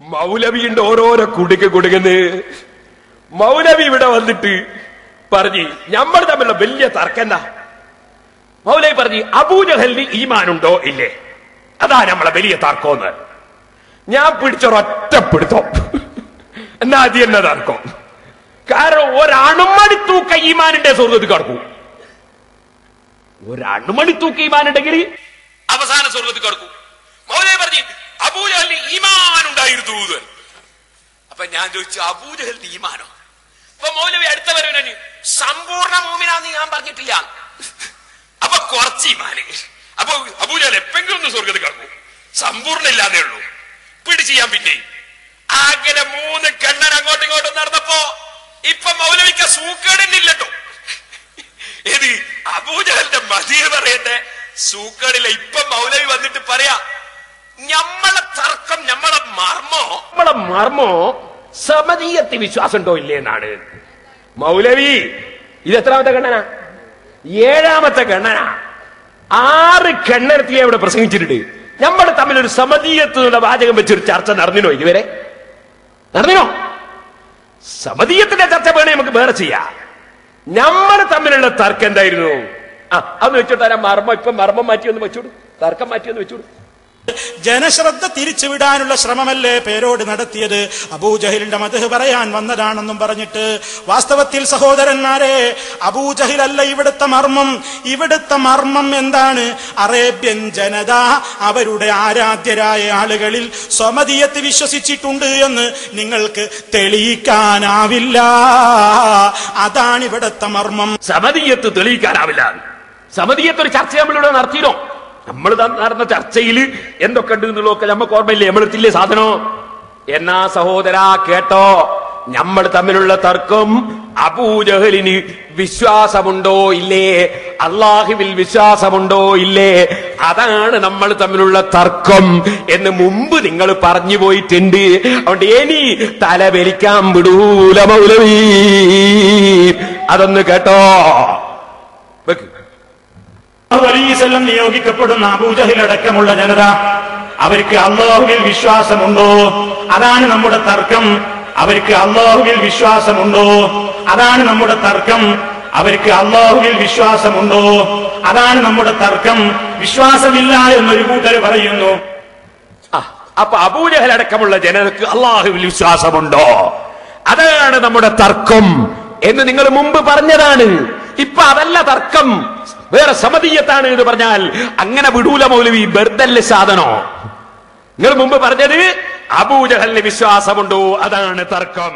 മൗലവിയുണ്ട് ഓരോരോ കുടുങ്ങുന്ന്. മൗലവി ഇവിടെ വന്നിട്ട് പറഞ്ഞ് നമ്മൾ തമ്മിലുള്ള വലിയ തർക്കണ്ട. മൗലവി പറഞ്ഞ് അബൂജഹലിന് ഈമാനുണ്ടോ ഇല്ലേ, അതാ നമ്മളെ വലിയ തർക്കമെന്ന്. ഞാൻ പിടിച്ചൊരൊറ്റ പിടുത്തം. എന്നാ അത് തന്നെ തർക്കം. കാരണം ഒരണുമണി തൂക്ക ഈമാനുണ്ടെ സ്വർഗത്തിൽ കടക്കും. ഒരണുമണി തൂക്ക ഈമാനുണ്ടെങ്കിൽ അവസാന സ്വർഗത്തിൽ കടക്കും. മൗലവി പറഞ്ഞ് അബൂജഹലിന് ഈമാൻ ഉണ്ടായിരുന്നു. അപ്പൊ ഞാൻ ചോദിച്ചു അബൂജഹലിന് ഈമാനോ? അപ്പൊ മൗലവി അടുത്ത വരവന് സമ്പൂർണ്ണ മൂമിനാന്ന് ഞാൻ പറഞ്ഞിട്ടില്ല, അപ്പൊ കുറച്ച് ഈമാന്. അപ്പൊ അബൂജഹൽ എപ്പെങ്കിലും ഒന്ന് സ്വർഗത്തിൽ കടക്കും, സമ്പൂർണ്ണ ഇല്ലാന്നേ ഉള്ളൂ. പിടിച്ച് ചെയ്യാൻ പിന്നെ അങ്ങനെ 3 കണ്ണൻ അങ്ങോട്ടും ഇങ്ങോട്ടും നടന്നപ്പോ ഇപ്പൊ മൗലവിക്ക് സൂക്കേടില്ലട്ടോ. ഏത് അബൂജഹലിന്റെ മതിയെ പറയട്ടെ സൂക്കേടില്ല. ഇപ്പൊ മൗലവി വന്നിട്ട് പറയാ നമ്മളെ തർക്കം, നമ്മളെ മർമ്മോ സമതീയത്തെ വിശ്വാസം ഉണ്ടോ ഇല്ലേ എന്നാണ്. മൗലവി ഇത് എത്രാമത്തെ കണ്ണനാ? 7ാമത്തെ കണ്ണനാ. 6 കണ്ണനത്തിലെ ഇവിടെ പ്രസംഗിച്ചിട്ടുണ്ട്. നമ്മൾ തമ്മിലൊരു സമതീയത്തിനുള്ള വാചകം വെച്ചൊരു ചർച്ച നടന്നിനോ? ഇതുവരെ നടന്നിനോ? സമതീയത്തിന്റെ ചർച്ച വേണേ നമുക്ക് വേറെ ചെയ്യാം. നമ്മൾ തമ്മിലുള്ള തർക്കം എന്തായിരുന്നു? അതൊന്ന് വെച്ചോട്ടാ. മർമ്മം ഇപ്പൊ മർമ്മം മാറ്റിയൊന്ന് വെച്ചോളൂ, തർക്കം മാറ്റിയൊന്ന് വെച്ചോളൂ. ജനശ്രദ്ധ തിരിച്ചുവിടാനുള്ള ശ്രമമല്ലേ പേരോട് നടത്തിയത്? അബൂജഹലിന്റെ മദ്ഹ് പറയാൻ വന്നതാണെന്നും പറഞ്ഞിട്ട്. വാസ്തവത്തിൽ സഹോദരന്മാരെ, അബൂജഹലല്ല ഇവിടുത്തെ മർമ്മം. ഇവിടുത്തെ മർമ്മം എന്താണ്? അറേബ്യൻ ജനത അവരുടെ ആരാധ്യരായ ആളുകളിൽ സ്വമതിയത്ത് വിശ്വസിച്ചിട്ടുണ്ട് എന്ന് നിങ്ങൾക്ക് തെളിയിക്കാനാവില്ല. അതാണ് ഇവിടുത്തെ മർമ്മം. സമതിയത്ത് തെളിയിക്കാനാവില്ല. സമതിയത്തൊരു ചർച്ച നമ്മളിവിടെ നടത്തിയോ? നമ്മൾ നടന്ന ചർച്ചയിൽ എന്തൊക്കെ ഉണ്ട് എന്നുള്ളതൊക്കെ നമുക്ക് ഓർമ്മയില്ലേ? നമ്മളെത്തില്ലേ സാധനം? എന്നാ സഹോദരാ കേട്ടോ, നമ്മൾ തമ്മിലുള്ള തർക്കം അബൂജഹലിന് വിശ്വാസമുണ്ടോ ഇല്ലേ, അള്ളാഹുവിൽ വിശ്വാസമുണ്ടോ ഇല്ലേ, അതാണ് നമ്മൾ തമ്മിലുള്ള തർക്കം എന്ന് മുമ്പ് നിങ്ങൾ പറഞ്ഞു പോയിട്ടുണ്ട്. അതുകൊണ്ട് ഇനി തലവലിക്കാൻ വിടൂല മൗലവി. അതൊന്ന് കേട്ടോ. നിയോഗിക്കപ്പെടുന്ന അബൂജഹൽ അടക്കമുള്ള ജനത അവർക്ക് അല്ലാഹുവിൽ വിശ്വാസമുണ്ടോ? അതാണ് നമ്മുടെ തർക്കം. അവർക്ക് അല്ലാഹുവിൽ വിശ്വാസമുണ്ടോ? അതാണ് നമ്മുടെ തർക്കം. അവർക്ക് അല്ലാഹുവിൽ വിശ്വാസമുണ്ടോ? അതാണ് നമ്മുടെ തർക്കം. വിശ്വാസമില്ല എന്നൊരു കൂട്ടർ പറയുന്നു. അപ്പൊ അബൂജഹൽ അടക്കമുള്ള ജനതക്ക് അല്ലാഹുവിൽ വിശ്വാസമുണ്ടോ, അതാണ് നമ്മുടെ തർക്കം എന്ന് നിങ്ങൾ മുമ്പ് പറഞ്ഞതാണ്. ഇപ്പൊ അതല്ല തർക്കം, വേറെ സമതീയത്താണ് എന്ന് പറഞ്ഞാൽ അങ്ങനെ വിടൂല മൗലവി. ബർദല്ല സാധനോ? നിങ്ങൾ മുമ്പ് പറഞ്ഞത് അബൂജഹലിന് വിശ്വാസമുണ്ടോ, അതാണ് തർക്കം.